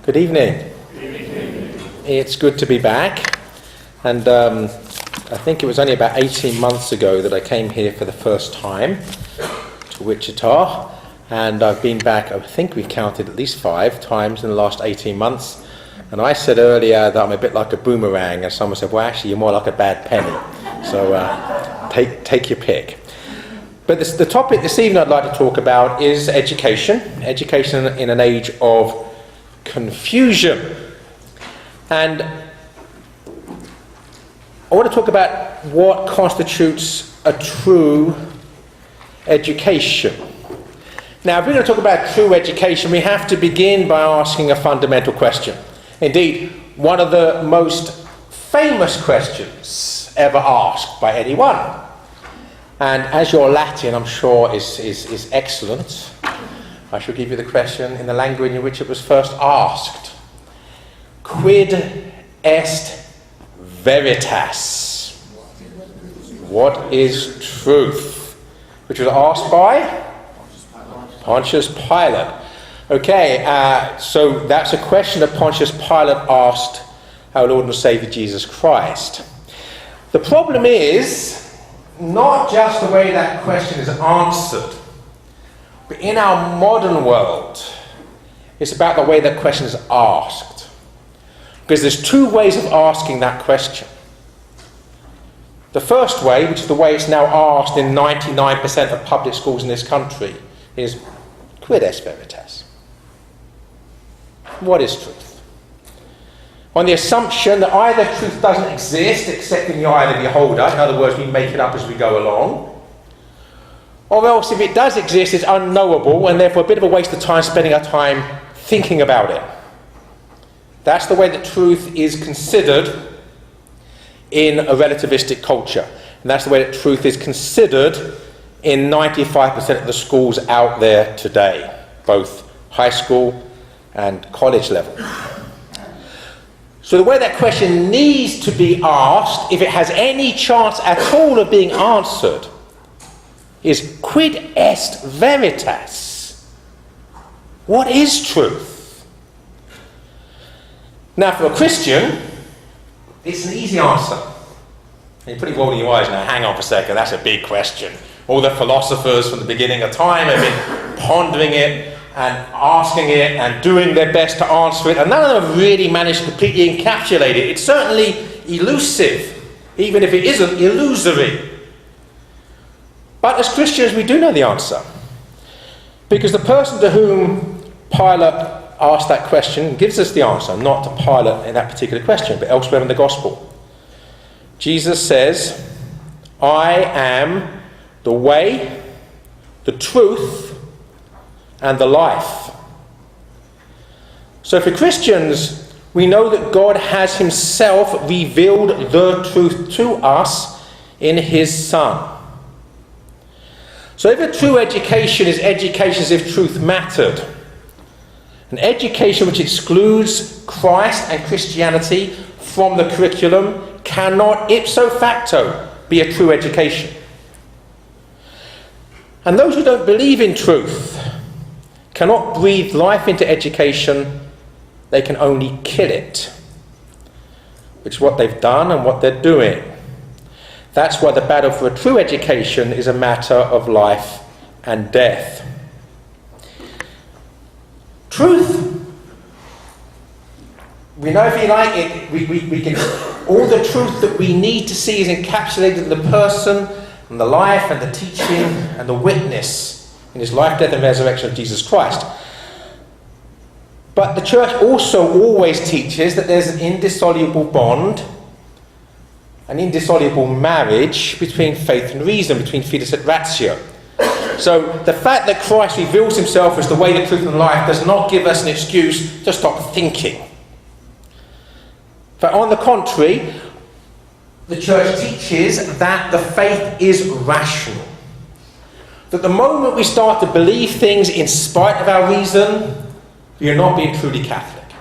Good evening. It's good to be back. And I think it was only about 18 months ago that I came here for the first time to Wichita. And I've been back, I think we've counted at least 5 times in the last 18 months. And I said earlier that I'm a bit like a boomerang. And someone said, well, actually, you're more like a bad penny. So take your pick. But the topic this evening I'd like to talk about is education. Education in an age of confusion. And I want to talk about what constitutes a true education. Now, if we're going to talk about true education, we have to begin by asking a fundamental question. Indeed, one of the most famous questions ever asked by anyone. And as your Latin, I'm sure, is excellent, I shall give you the question in the language in which it was first asked. Quid est veritas? What is truth? Which was asked by Pontius Pilate. Okay, so that's a question that Pontius Pilate asked our Lord and Saviour Jesus Christ. The problem is not just the way that question is answered, but in our modern world, it's about the way that question is asked. Because there's 2 ways of asking that question. The first way, which is the way it's now asked in 99% of public schools in this country, is quid est veritas? What is truth? On the assumption that either truth doesn't exist except in the eye of the beholder, in other words, we make it up as we go along, or else if it does exist, it's unknowable and therefore a bit of a waste of time spending our time thinking about it. That's the way that truth is considered in a relativistic culture. And that's the way that truth is considered in 95% of the schools out there today, both high school and college level. So the way that question needs to be asked, if it has any chance at all of being answered, is quid est veritas? What is truth? Now for a Christian, it's an easy answer. You're pretty rolling your eyes now, hang on for a second, that's a big question. All the philosophers from the beginning of time have been pondering it and asking it and doing their best to answer it, and none of them have really managed to completely encapsulate it. It's certainly elusive, even if it isn't illusory. But as Christians, we do know the answer. Because the person to whom Pilate asked that question gives us the answer, not to Pilate in that particular question, but elsewhere in the Gospel. Jesus says, I am the way, the truth, and the life. So for Christians, we know that God has himself revealed the truth to us in his Son. So if a true education is education as if truth mattered, an education which excludes Christ and Christianity from the curriculum cannot ipso facto be a true education. And those who don't believe in truth cannot breathe life into education, they can only kill it, which is what they've done and what they're doing. That's why the battle for a true education is a matter of life and death. Truth, we know, if you like it, we can, all the truth that we need to see is encapsulated in the person and the life and the teaching and the witness in his life, death and resurrection of Jesus Christ. But the church also always teaches that there's an indissoluble bond, an indissoluble marriage between faith and reason, between fides et ratio. So the fact that Christ reveals himself as the way, the truth and life does not give us an excuse to stop thinking. But on the contrary, the church teaches that the faith is rational. That the moment we start to believe things in spite of our reason, we are not being truly Catholic.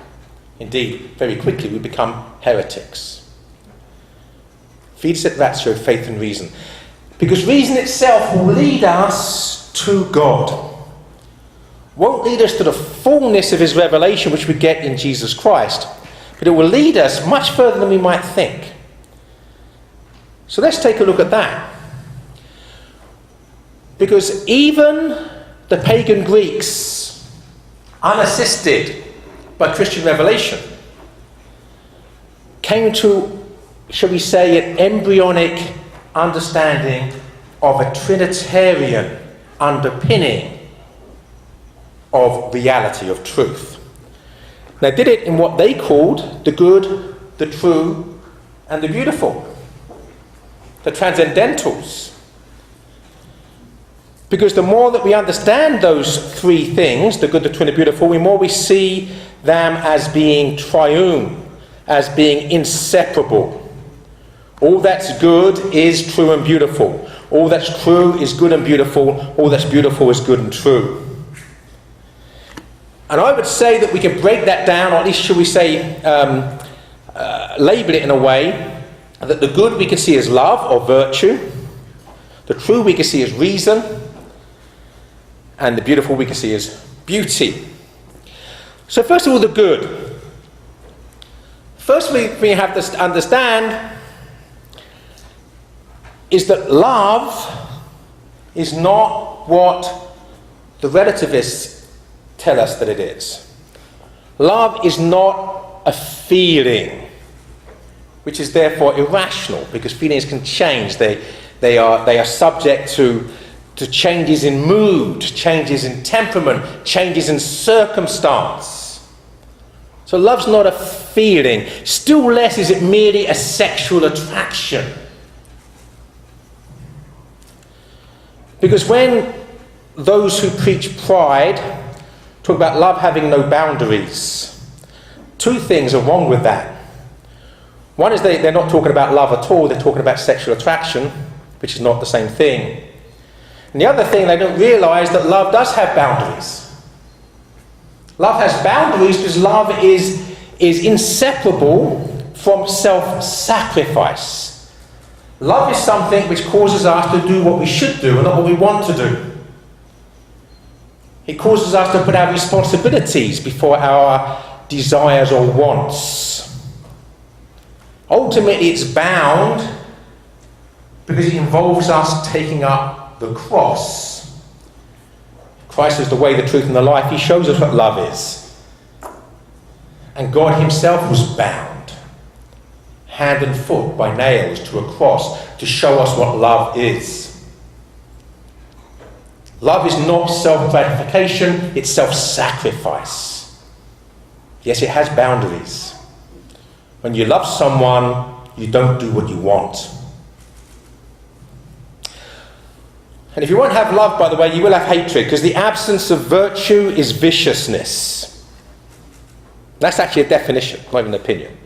Indeed, very quickly we become heretics. Fides et ratio, faith and reason. Because reason itself will lead us to God. won't lead us to the fullness of his revelation which we get in Jesus Christ, but it will lead us much further than we might think. So let's take a look at that. Because even the pagan Greeks, unassisted by Christian revelation, came to, shall we say, an embryonic understanding of a Trinitarian underpinning of reality, of truth. They did it in what they called the good, the true, and the beautiful, the transcendentals. Because the more that we understand those three things, the good, the true, and the beautiful, the more we see them as being triune, as being inseparable. All that's good is true and beautiful. All that's true is good and beautiful. All that's beautiful is good and true. And I would say that we can break that down, or at least shall we say, label it in a way that the good we can see as love or virtue, the true we can see as reason, and the beautiful we can see as beauty. So first of all, the good. Firstly, we have to understand is that love is not what the relativists tell us that it is. Love is not a feeling, which is therefore irrational, because feelings can change. They are subject to changes in mood, changes in temperament, changes in circumstance. So love's not a feeling. Still less is it merely a sexual attraction. Because when those who preach pride talk about love having no boundaries, two things are wrong with that. One is they're not talking about love at all, they're talking about sexual attraction, which is not the same thing. And the other thing, they don't realise that love does have boundaries. Love has boundaries because love is inseparable from self-sacrifice. Love is something which causes us to do what we should do and not what we want to do. It causes us to put our responsibilities before our desires or wants. Ultimately, it's bound because it involves us taking up the cross. Christ is the way, the truth, and the life. He shows us what love is. And God himself was bound, hand and foot, by nails to a cross to show us what love is. Love is not self-gratification, it's self-sacrifice. Yes, it has boundaries. When you love someone, you don't do what you want. And if you won't have love, by the way, you will have hatred, because the absence of virtue is viciousness. That's actually a definition, not even an opinion.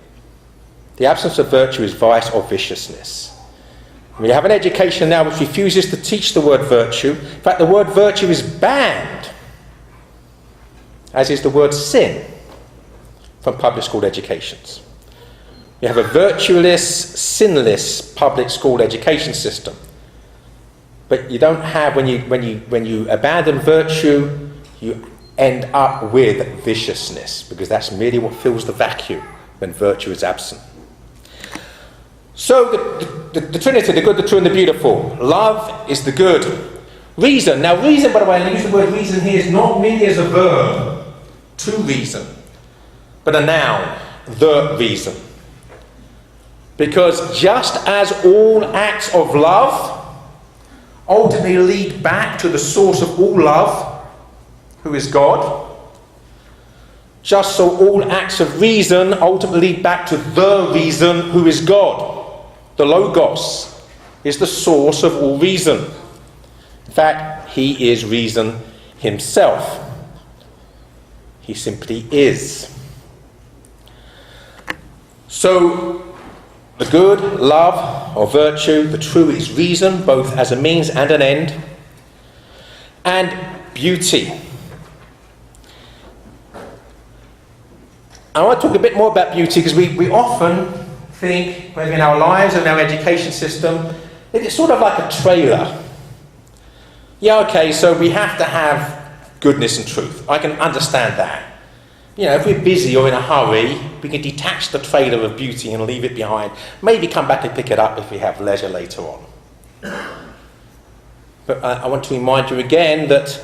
The absence of virtue is vice or viciousness. We have an education now which refuses to teach the word virtue. In fact, the word virtue is banned, as is the word sin, from public school educations. We have a virtueless, sinless public school education system. But you don't have, when you abandon virtue, you end up with viciousness, because that's merely what fills the vacuum when virtue is absent. So the Trinity, the good, the true, and the beautiful. Love is the good. Reason. Now reason, by the way, and I use the word reason here, is not merely as a verb, to reason, but a noun, the reason. Because just as all acts of love ultimately lead back to the source of all love, who is God, just so all acts of reason ultimately lead back to the reason, who is God. The Logos is the source of all reason. In fact, he is reason himself. He simply is. So, the good, love, or virtue, the true is reason, both as a means and an end. And beauty. I want to talk a bit more about beauty, because we often think, maybe in our lives and our education system, that it's sort of like a trailer. Yeah, okay, so we have to have goodness and truth. I can understand that. You know, if we're busy or in a hurry, we can detach the trailer of beauty and leave it behind. Maybe come back and pick it up if we have leisure later on. But I want to remind you again that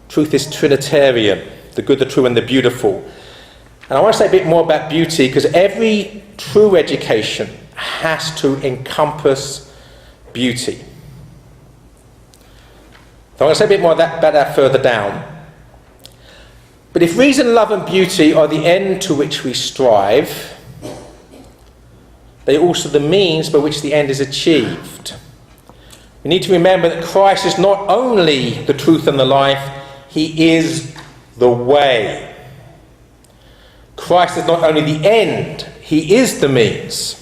truth is Trinitarian, the good, the true, and the beautiful. And I want to say a bit more about beauty, because every true education has to encompass beauty. So I want to say a bit more about that further down. But if reason, love, and beauty are the end to which we strive, they are also the means by which the end is achieved. We need to remember that Christ is not only the truth and the life, he is the way. Christ is not only the end, he is the means.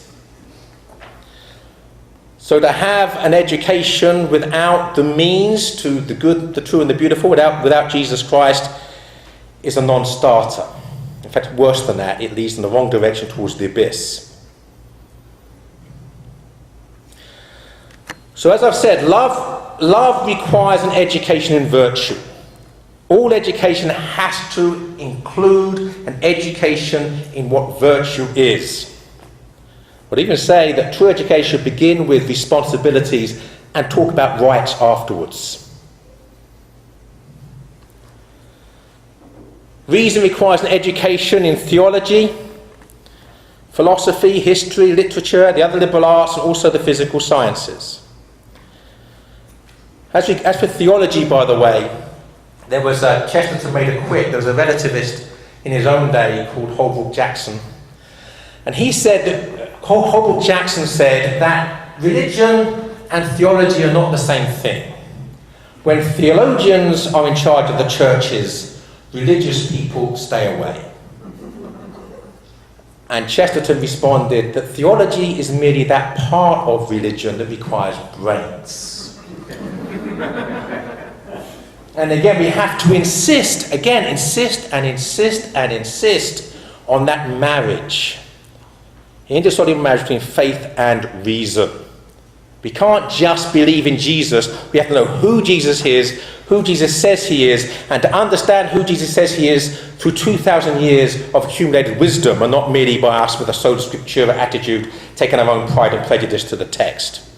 So to have an education without the means to the good, the true, and the beautiful, without Jesus Christ, is a non-starter. In fact, worse than that, it leads in the wrong direction towards the abyss. So as I've said, love requires an education in virtue. All education has to include an education in what virtue is. I'd even say that true education should begin with responsibilities and talk about rights afterwards. Reason requires an education in theology, philosophy, history, literature, the other liberal arts, and also the physical sciences. As for theology, by the way, there was Chesterton made a quip. There was a relativist in his own day called Holbrook Jackson. And he said that, Holbrook Jackson said that religion and theology are not the same thing. When theologians are in charge of the churches, religious people stay away. And Chesterton responded that theology is merely that part of religion that requires brains. And again, we have to insist on that marriage. Indissoluble marriage between faith and reason. We can't just believe in Jesus. We have to know who Jesus is, who Jesus says he is, and to understand who Jesus says he is through 2,000 years of accumulated wisdom, and not merely by us with a sola scriptura attitude, taking our own pride and prejudice to the text.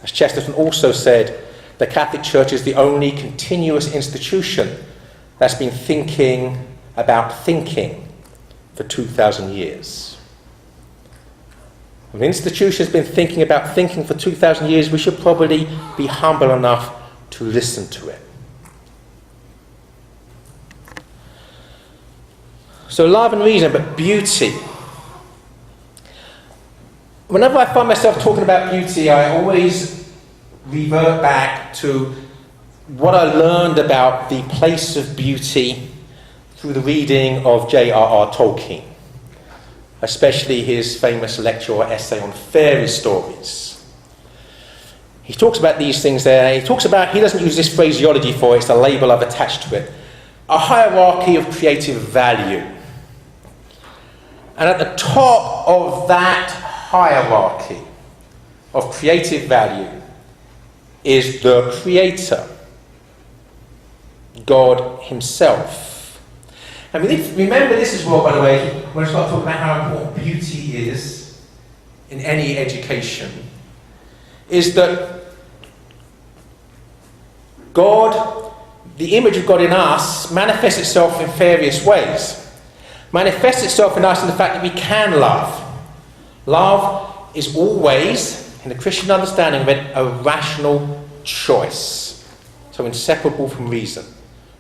As Chesterton also said, the Catholic Church is the only continuous institution that's been thinking about thinking for 2,000 years. When an institution has been thinking about thinking for 2,000 years, we should probably be humble enough to listen to it. So love and reason, but beauty. Whenever I find myself talking about beauty, I always revert back to what I learned about the place of beauty through the reading of J.R.R. Tolkien, especially his famous lecture or essay on fairy stories. He talks about these things there. He doesn't use this phraseology for it, it's the label I've attached to it. A hierarchy of creative value. And at the top of that hierarchy of creative value is the Creator, God himself. And we need to remember this as well, by the way, when I start talking about how important beauty is in any education, is that God, the image of God in us, manifests itself in various ways. Manifests itself in us in the fact that we can love. Love is always, in the Christian understanding of it, a rational choice. So inseparable from reason.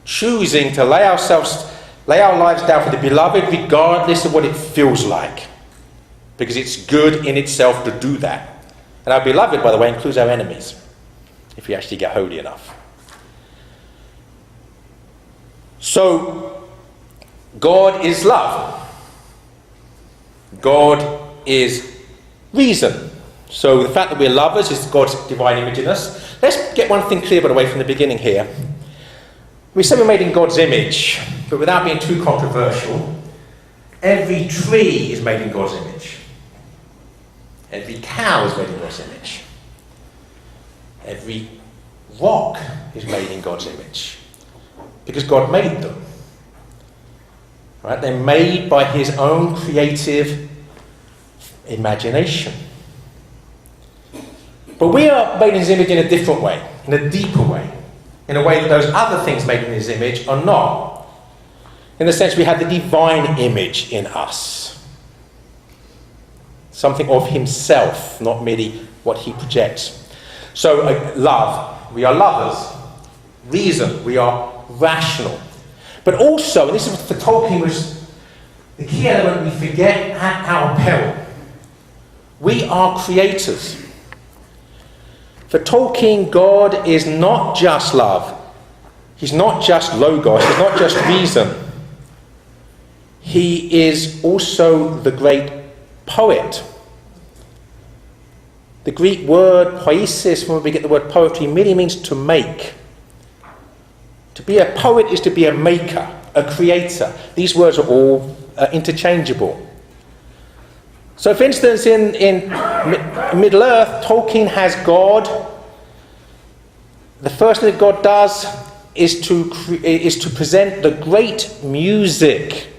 Choosing to lay our lives down for the beloved regardless of what it feels like. Because it's good in itself to do that. And our beloved, by the way, includes our enemies. If we actually get holy enough. So, God is love. God is reason. So the fact that we're lovers is God's divine image in us. Let's get one thing clear, by the way, from the beginning here. We say we're made in God's image, but without being too controversial, every tree is made in God's image. Every cow is made in God's image. Every rock is made in God's image. because God made them. Right? They're made by his own creative imagination. But we are made in his image in a different way, in a deeper way, in a way that those other things made in his image are not. In the sense we have the divine image in us. Something of himself, not merely what he projects. So love, we are lovers. Reason, we are rational. But also, and this is for Tolkien was the key element we forget at our peril. We are creators. For Tolkien, God is not just love. He's not just logos. He's not just reason. He is also the great poet. The Greek word poiesis, from where we get the word poetry, merely means to make. To be a poet is to be a maker, a creator. These words are all interchangeable. So, for instance, in Middle-earth, Tolkien has God. The first thing that God does is to present the great music.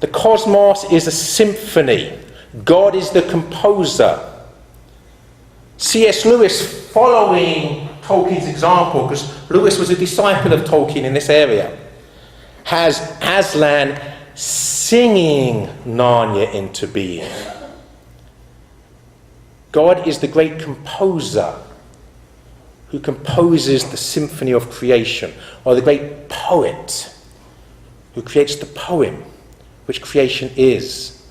The cosmos is a symphony. God is the composer. C.S. Lewis, following Tolkien's example, because Lewis was a disciple of Tolkien in this area, has Aslan singing Narnia into being. God is the great composer who composes the symphony of creation, or the great poet who creates the poem which creation is.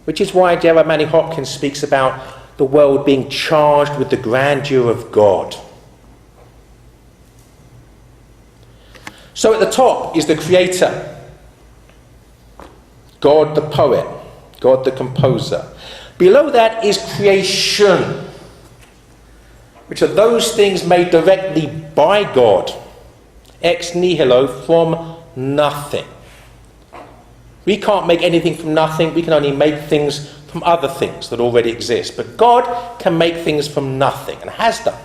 Which is why J.R. Manning Hopkins speaks about the world being charged with the grandeur of God. So at the top is the creator, God the poet, God the composer. Below that is creation, which are those things made directly by God, ex nihilo, from nothing. We can't make anything from nothing. We can only make things from other things that already exist. But God can make things from nothing, and has done.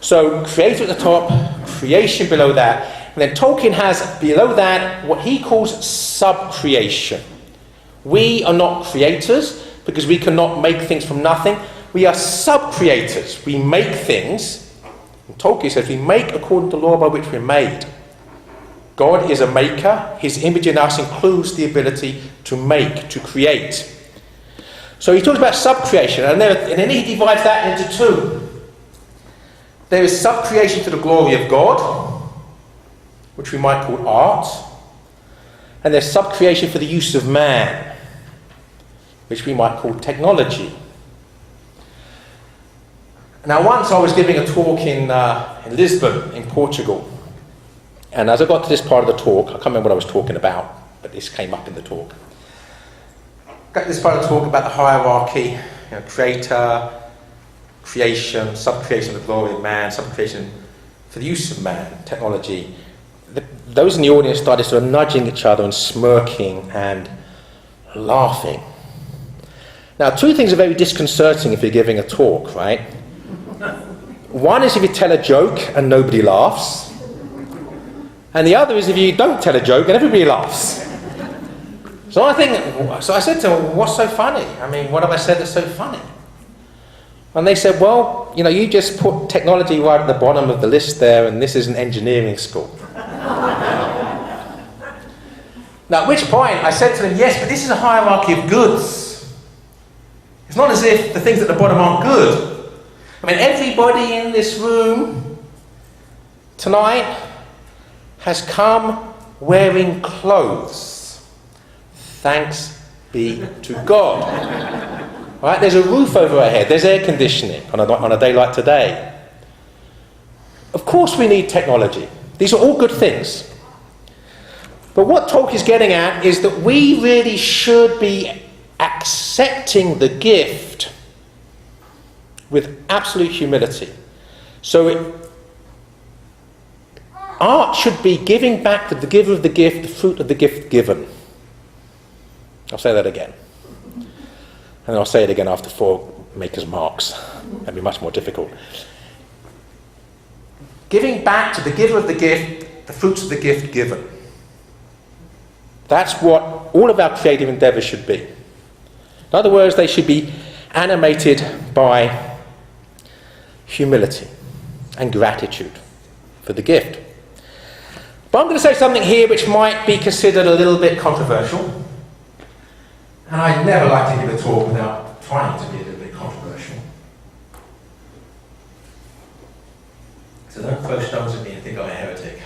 So creator at the top, creation below that. And then Tolkien has below that what he calls sub-creation. We are not creators because we cannot make things from nothing. We are sub-creators. We make things. And Tolkien says we make according to the law by which we're made. God is a maker. His image in us includes the ability to make, to create. So he talks about sub-creation, and then he divides that into two. There is sub-creation to the glory of God, which we might call art, and there's sub-creation for the use of man, which we might call technology. Now, once I was giving a talk in Lisbon, in Portugal, and as I got to this part of the talk, I can't remember what I was talking about, but this came up in the talk. Got to this part of the talk about the hierarchy, creator, creation, sub-creation of the glory of man, sub-creation for the use of man, technology. Those in the audience started sort of nudging each other and smirking and laughing. Now, two things are very disconcerting if you're giving a talk, right? One is if you tell a joke and nobody laughs. And the other is if you don't tell a joke and everybody laughs. So I said to them, what's so funny? I mean, what have I said that's so funny? And they said, well, you just put technology right at the bottom of the list there, and this is an engineering school. Now, at which point I said to them, yes, but this is a hierarchy of goods. It's not as if the things at the bottom aren't good. I mean, everybody in this room tonight has come wearing clothes. Thanks be to God. Right? There's a roof over our head. There's air conditioning on a day like today. Of course we need technology. These are all good things. But what Tolkien's getting at is that we really should be accepting the gift with absolute humility. So art should be giving back to the giver of the gift the fruit of the gift given. I'll say that again. And I'll say it again after 4 makers' marks. That'd be much more difficult. giving back to the giver of the gift the fruits of the gift given. That's what all of our creative endeavours should be. In other words, they should be animated by humility and gratitude for the gift. But I'm going to say something here which might be considered a little bit controversial. And I never like to give a talk without trying to be a little bit controversial. So don't throw stones at me and think I'm a heretic.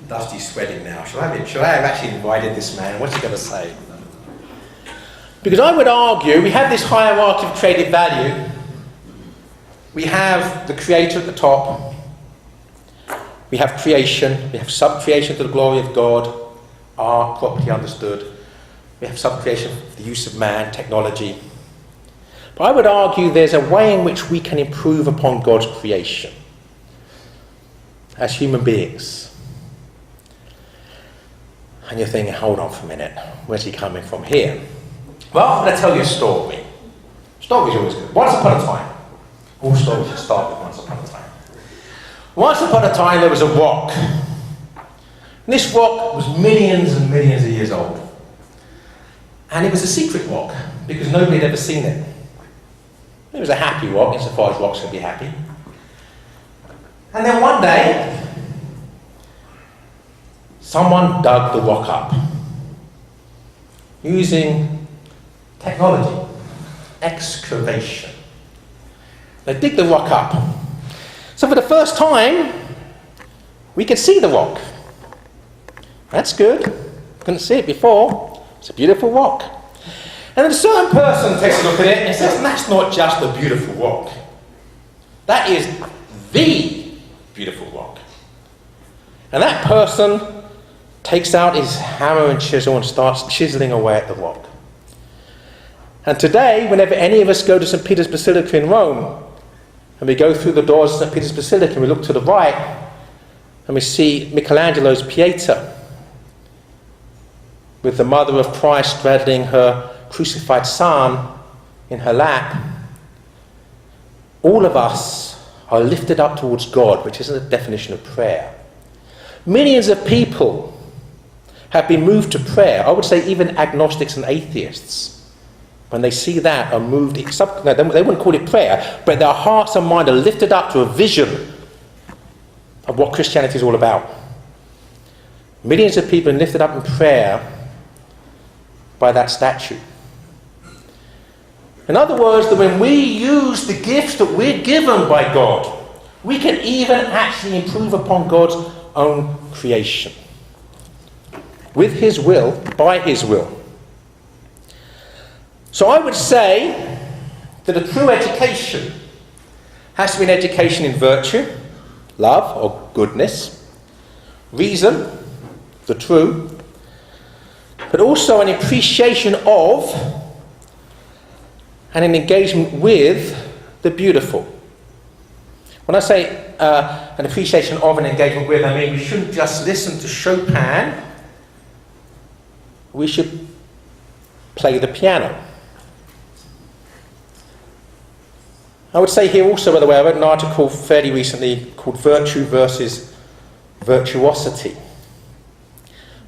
Dusty's sweating now. Should I have actually invited this man? What's he going to say? Because I would argue we have this hierarchy of creative value. We have the creator at the top. We have creation. We have sub-creation to the glory of God, art, property understood. We have sub-creation for the use of man, technology. But I would argue there's a way in which we can improve upon God's creation as human beings. And you're thinking, hold on for a minute, where's he coming from here? Well, I'm going to tell you a story. Stories are always good. Once upon a time. All stories should start with once upon a time. Once upon a time there was a rock. And this rock was millions and millions of years old. And it was a secret rock, because nobody had ever seen it. It was a happy rock, insofar as rocks can be happy. And then one day, someone dug the rock up using technology, excavation. They dig the rock up. So for the first time, we could see the rock. That's good. Couldn't see it before. It's a beautiful rock. And then a certain person takes a look at it and says, that's not just a beautiful rock. That is the beautiful rock. And that person takes out his hammer and chisel and starts chiseling away at the rock. And today, whenever any of us go to St. Peter's Basilica in Rome, and we go through the doors of St. Peter's Basilica and we look to the right, and we see Michelangelo's Pieta, with the mother of Christ straddling her crucified son in her lap, all of us are lifted up towards God, which isn't a definition of prayer. Millions of people have been moved to prayer. I would say even agnostics and atheists, when they see that, are moved. No, they wouldn't call it prayer, but their hearts and mind are lifted up to a vision of what Christianity is all about. Millions of people are lifted up in prayer by that statue. In other words, that when we use the gifts that we're given by God, we can even actually improve upon God's own creation. With his will, by his will. So I would say that a true education has to be an education in virtue, love or goodness, reason, the true, but also an appreciation of and an engagement with the beautiful. When I say an appreciation of and engagement with, I mean we shouldn't just listen to Chopin, we should play the piano. I would say here also, by the way, I read an article fairly recently called Virtue versus Virtuosity.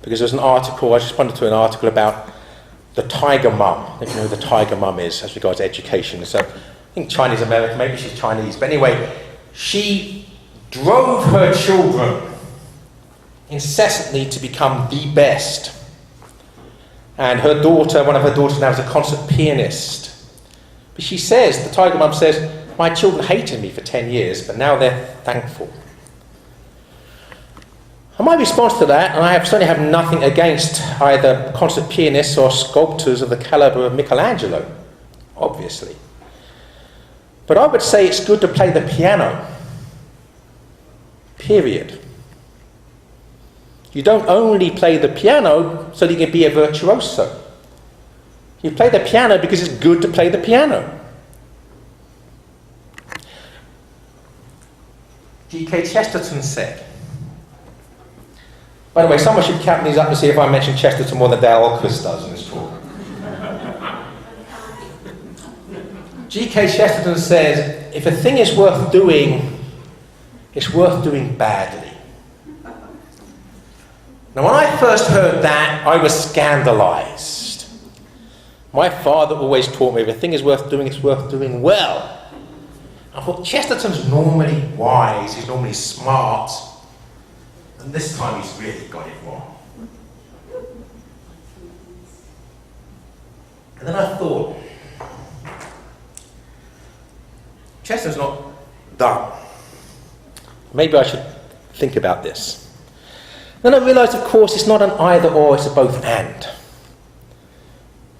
Because there's an article, I just responded to an article about the tiger mum, if you know who the tiger mum is as regards education. So I think Chinese American, maybe she's Chinese, but anyway, she drove her children incessantly to become the best. And her daughter, one of her daughters now is a concert pianist. But she says, the tiger mum says, my children hated me for 10 years, but now they're thankful. And my response to that, and I certainly have nothing against either concert pianists or sculptors of the calibre of Michelangelo, obviously. But I would say it's good to play the piano. Period. You don't only play the piano so that you can be a virtuoso. You play the piano because it's good to play the piano. G.K. Chesterton said. By the way, someone should count these up to see if I mention Chesterton more than Dale Alquist does in this talk. G.K. Chesterton says, if a thing is worth doing, it's worth doing badly. Now, when I first heard that, I was scandalized. My father always taught me if a thing is worth doing, it's worth doing well. I thought, Chesterton's normally wise, he's normally smart, and this time he's really got it wrong. And then I thought, Chesterton's not done. Maybe I should think about this. Then I realised, of course, it's not an either or, it's a both and.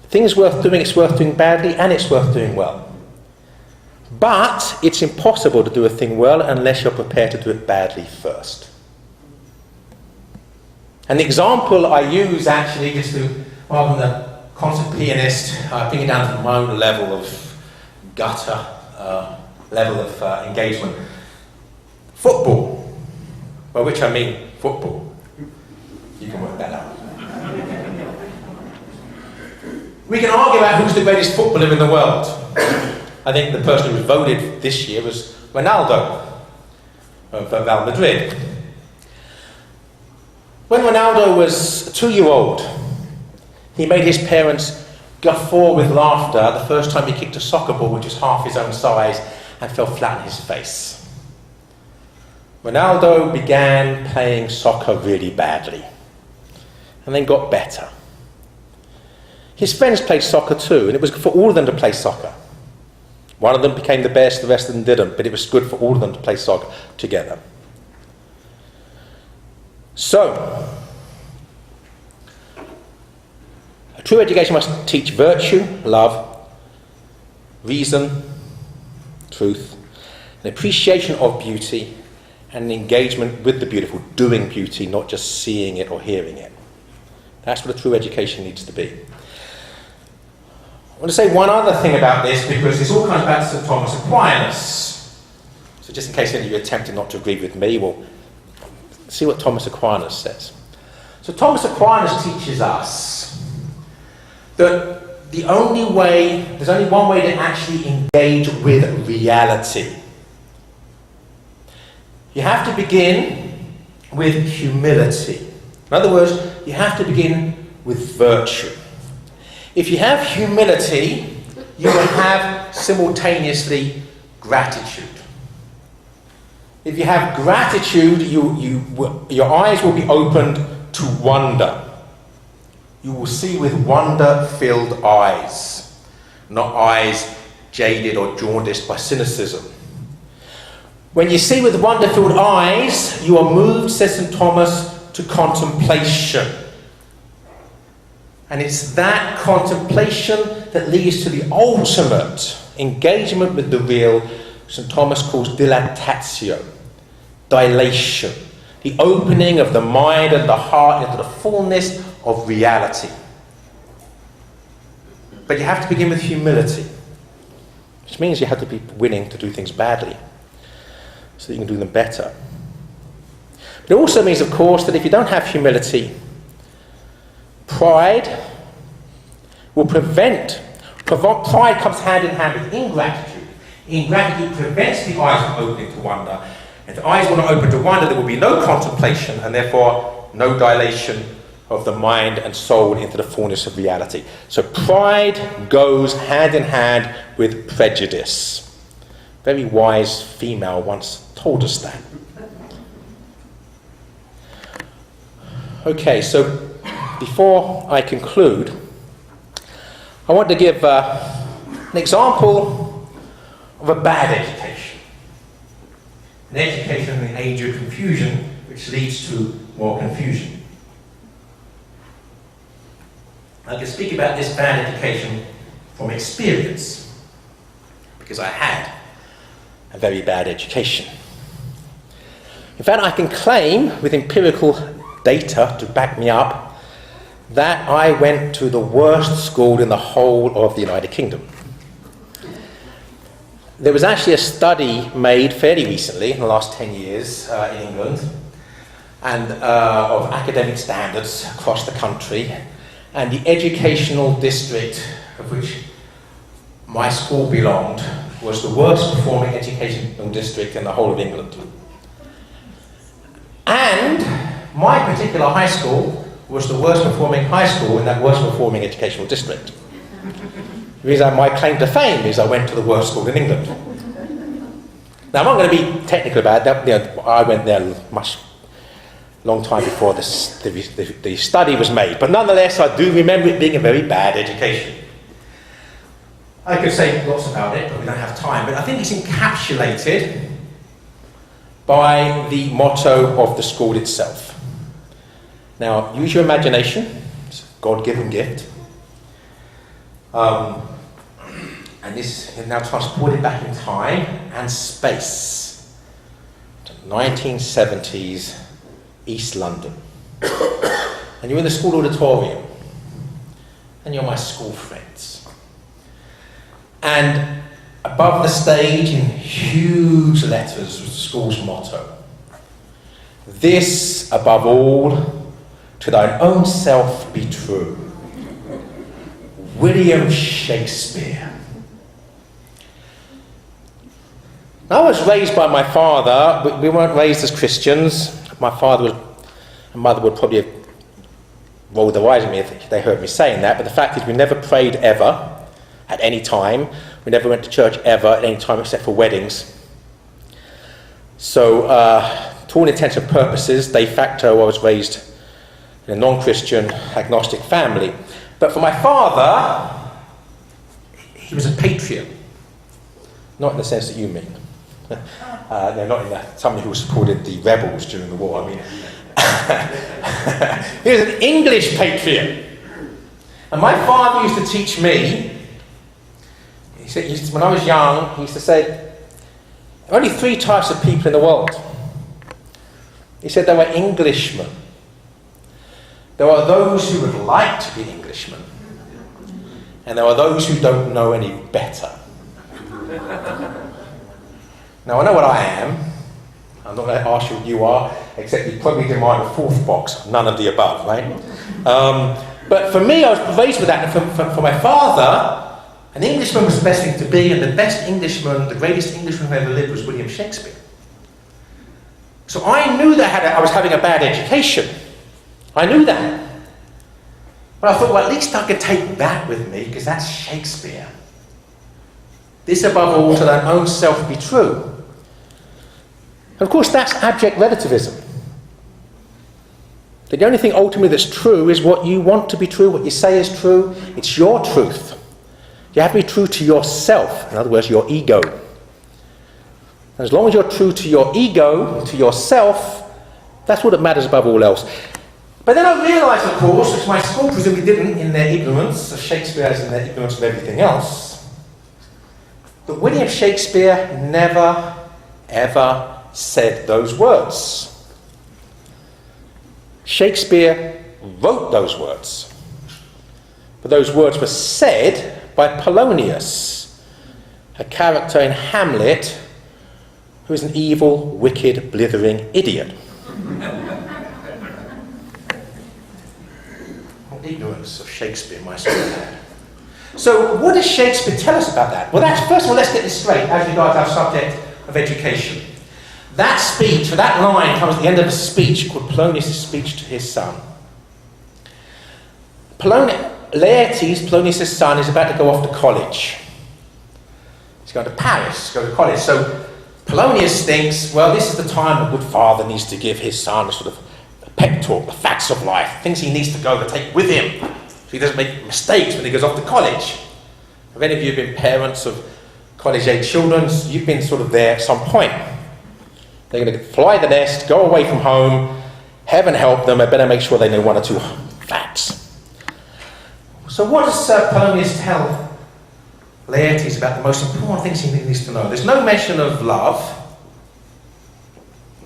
Things worth doing, it's worth doing badly, and it's worth doing well. But it's impossible to do a thing well unless you're prepared to do it badly first. And the example I use actually, just to, rather than the concert pianist, bring it down to my own level of gutter, level of engagement. Football, by which I mean football. You can work that out. We can argue about who's the greatest footballer in the world. I think the person who was voted this year was Ronaldo of Real Madrid. When Ronaldo was a 2-year-old, he made his parents guffaw with laughter the first time he kicked a soccer ball which was half his own size and fell flat on his face. Ronaldo began playing soccer really badly and then got better. His friends played soccer too, and it was good for all of them to play soccer. One of them became the best, the rest of them didn't, but it was good for all of them to play soccer together. So, a true education must teach virtue, love, reason, truth, an appreciation of beauty, and an engagement with the beautiful, doing beauty, not just seeing it or hearing it. That's what a true education needs to be. I want to say one other thing about this, because this all comes back to St. Thomas Aquinas. So just in case any of you attempted not to agree with me, we'll see what Thomas Aquinas says. So Thomas Aquinas teaches us that there's only one way to actually engage with reality. You have to begin with humility. In other words, you have to begin with virtue. If you have humility, you will have simultaneously gratitude. If you have gratitude, your eyes will be opened to wonder. You will see with wonder-filled eyes, not eyes jaded or jaundiced by cynicism. When you see with wonder-filled eyes, you are moved, says St. Thomas, to contemplation. And it's that contemplation that leads to the ultimate engagement with the real, St. Thomas calls dilatatio, dilation, the opening of the mind and the heart into the fullness of reality. But you have to begin with humility, which means you have to be willing to do things badly so that you can do them better. But it also means, of course, that if you don't have humility, pride will prevent. Pride comes hand in hand with ingratitude. Ingratitude prevents the eyes from opening to wonder. If the eyes will not open to wonder, there will be no contemplation and therefore no dilation of the mind and soul into the fullness of reality. So pride goes hand in hand with prejudice. A very wise female once told us that. Okay, so before I conclude, I want to give an example of a bad education. An education in the age of confusion, which leads to more confusion. I can speak about this bad education from experience, because I had a very bad education. In fact, I can claim, with empirical data to back me up, that I went to the worst school in the whole of the United Kingdom. There was actually a study made fairly recently, in the last 10 years, in England, and of academic standards across the country, and the educational district of which my school belonged was the worst performing educational district in the whole of England. And my particular high school was the worst performing high school in that worst performing educational district. The reason my claim to fame is I went to the worst school in England. Now, I'm not going to be technical about that. I went there much long time before the study was made. But nonetheless, I do remember it being a very bad education. I could say lots about it, but we don't have time. But I think it's encapsulated by the motto of the school itself. Now, use your imagination. It's a God-given gift. And this is now transported back in time and space to 1970s East London. And you're in the school auditorium, and you're my school friends. And above the stage, in huge letters, was the school's motto: "This, above all, to thine own self be true. William Shakespeare." I was raised by my father. We weren't raised as Christians. My father and mother would probably have rolled their eyes at me if they heard me saying that, but the fact is we never prayed ever at any time. We never went to church ever at any time except for weddings. So, to all intents and purposes, de facto, I was raised in a non-Christian, agnostic family. But for my father, he was a patriot. Not in the sense that you mean. No, not in that. Somebody who supported the rebels during the war. I mean, he was an English patriot. And my father used to teach me. He said, when I was young, he used to say, there are only 3 types of people in the world. He said there were Englishmen. There are those who would like to be Englishmen. And there are those who don't know any better. Now, I know what I am. I'm not going to ask you what you are, except you probably demand a 4th box, none of the above, right? But for me, I was raised with that. And for my father, an Englishman was the best thing to be, and the best Englishman, the greatest Englishman who ever lived was William Shakespeare. So I knew that I was having a bad education. I knew that. But I thought, well, at least I could take that with me, because that's Shakespeare. This above all, to thine own self be true. And of course, that's abject relativism. The only thing ultimately that's true is what you want to be true, what you say is true. It's your truth. You have to be true to yourself. In other words, your ego. And as long as you're true to your ego, to yourself, that's what matters above all else. But then I realised, of course, which my school presumably didn't in their ignorance of Shakespeare as in their ignorance of everything else, that William Shakespeare never, ever said those words. Shakespeare wrote those words. But those words were said by Polonius, a character in Hamlet who is an evil, wicked, blithering idiot. Ignorance of Shakespeare, my school had. So what does Shakespeare tell us about that? Well, first of all, let's get this straight as regards our subject of education. That speech, or that line, comes at the end of a speech called Polonius' speech to his son. Laertes, Polonius' son, is about to go off to college. He's going to Paris, go to college. So Polonius thinks, well, this is the time a good father needs to give his son a sort of pep talk, the facts of life, things he needs to go to take with him, so he doesn't make mistakes when he goes off to college. Have any of you been parents of college-age children? You've been sort of there at some point. They're going to fly the nest, go away from home, heaven help them, I better make sure they know 1 or 2 facts. So what does Polonius tell Laertes about the most important things he needs to know? There's no mention of love,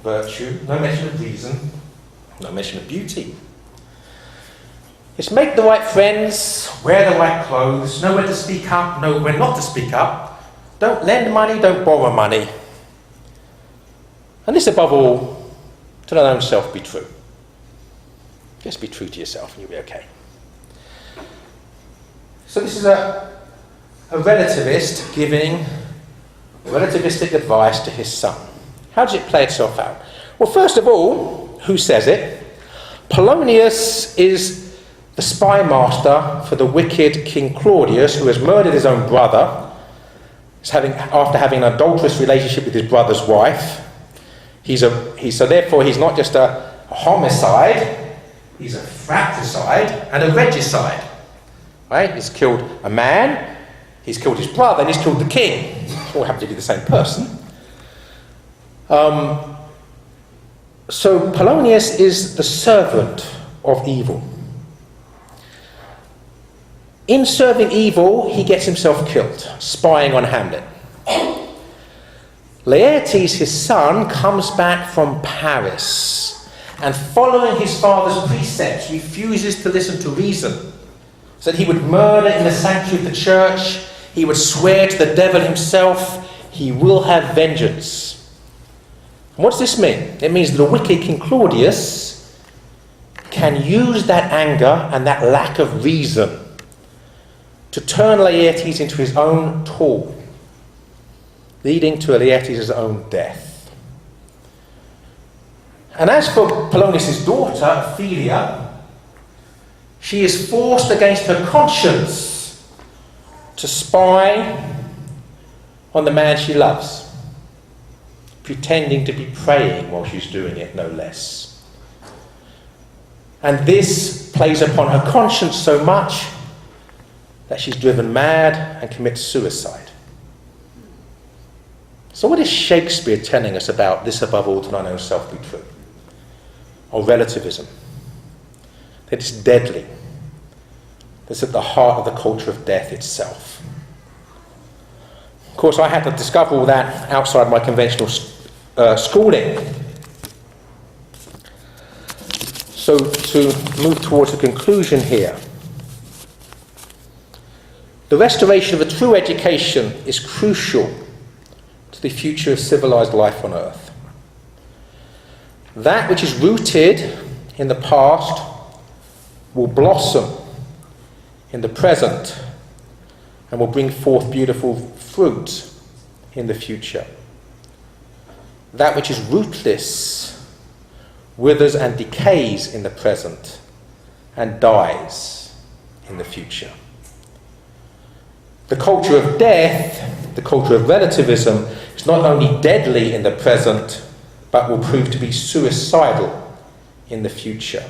virtue, no mention of reason, no mention of beauty. It's make the right friends, wear the right clothes, know when to speak up, know when not to speak up. Don't lend money, don't borrow money. And this above all, to thine own self be true. Just be true to yourself and you'll be okay. So this is a relativist giving relativistic advice to his son. How does it play itself out? Well, first of all, Who says it? Polonius is the spy master for the wicked King Claudius, who has murdered his own brother, after having an adulterous relationship with his brother's wife. So therefore he's not just a homicide, he's a fratricide and a regicide. Right? He's killed a man, he's killed his brother, and he's killed the king. All happen to be the same person. So Polonius is the servant of evil. In serving evil, he gets himself killed, spying on Hamlet. Laertes, his son, comes back from Paris and, following his father's precepts, refuses to listen to reason. So that he would murder in the sanctuary of the church, he would swear to the devil himself, he will have vengeance. And what does this mean? It means that the wicked King Claudius can use that anger and that lack of reason to turn Laertes into his own tool, leading to Laertes' own death. And as for Polonius' daughter, Ophelia, she is forced against her conscience to spy on the man she loves, pretending to be praying while she's doing it, no less. And this plays upon her conscience so much that she's driven mad and commits suicide. So what is Shakespeare telling us about this above all to thine own self be true? Or relativism? That it's deadly. That's at the heart of the culture of death itself. Of course, I had to discover all that outside my conventional schooling. So to move towards a conclusion here, the restoration of a true education is crucial to the future of civilized life on earth. That which is rooted in the past will blossom in the present and will bring forth beautiful fruit in the future. That which is rootless withers and decays in the present and dies in the future. The culture of death, the culture of relativism, is not only deadly in the present, but will prove to be suicidal in the future.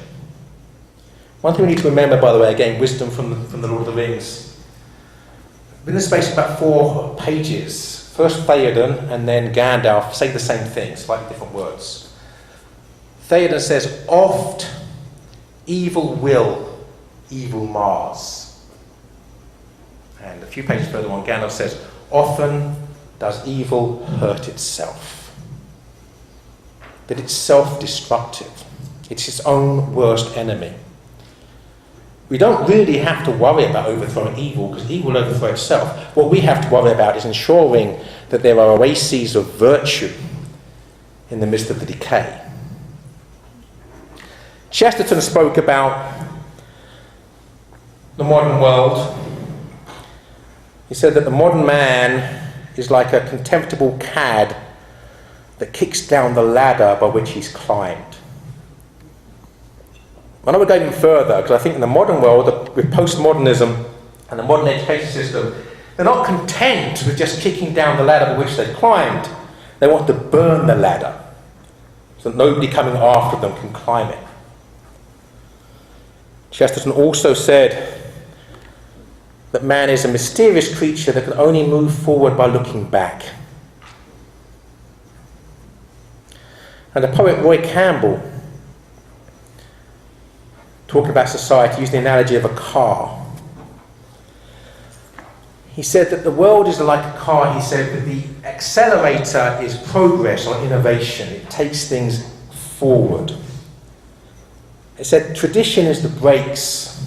One thing we need to remember, by the way, again, wisdom from the Lord of the Rings. Within the space of about 4 pages, first Theoden and then Gandalf say the same thing, slightly different words. Theoden says, "Oft evil will, evil mars." And a few pages further on, Gandalf says, "Often does evil hurt itself." That it's self-destructive. It's its own worst enemy. We don't really have to worry about overthrowing evil, because evil will overthrow itself. What we have to worry about is ensuring that there are oases of virtue in the midst of the decay. Chesterton spoke about the modern world. He said that the modern man is like a contemptible cad that kicks down the ladder by which he's climbed. And I would go even further, because I think in the modern world, with postmodernism and the modern education system, they're not content with just kicking down the ladder by which they've climbed. They want to burn the ladder, so that nobody coming after them can climb it. Chesterton also said that man is a mysterious creature that can only move forward by looking back. And the poet Roy Campbell, talking about society, used the analogy of a car. He said that the world is like a car. He said that the accelerator is progress or innovation. It takes things forward. It said tradition is the brakes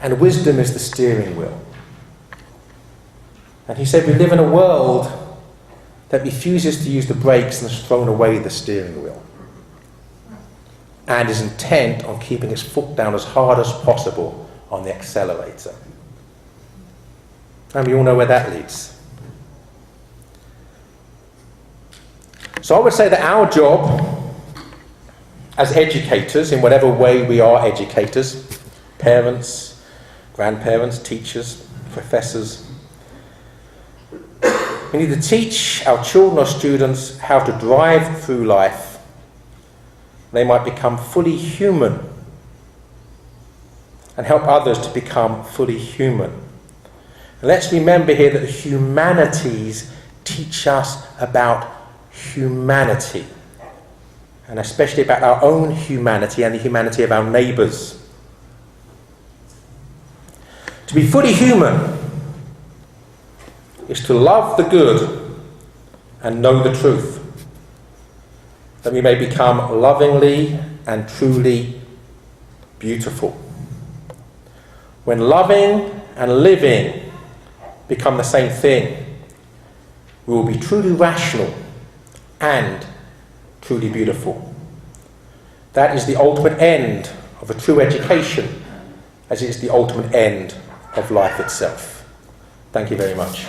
and wisdom is the steering wheel. And he said we live in a world that refuses to use the brakes and has thrown away the steering wheel, and is intent on keeping its foot down as hard as possible on the accelerator. And we all know where that leads. So I would say that our job as educators, in whatever way we are educators, parents, grandparents, teachers, professors, we need to teach our children or students how to drive through life. They might become fully human and help others to become fully human. And let's remember here that the humanities teach us about humanity, and especially about our own humanity and the humanity of our neighbours. To be fully human is to love the good and know the truth, that we may become lovingly and truly beautiful. When loving and living become the same thing, we will be truly rational and truly beautiful. That is the ultimate end of a true education, as it is the ultimate end of life itself. Thank you very much.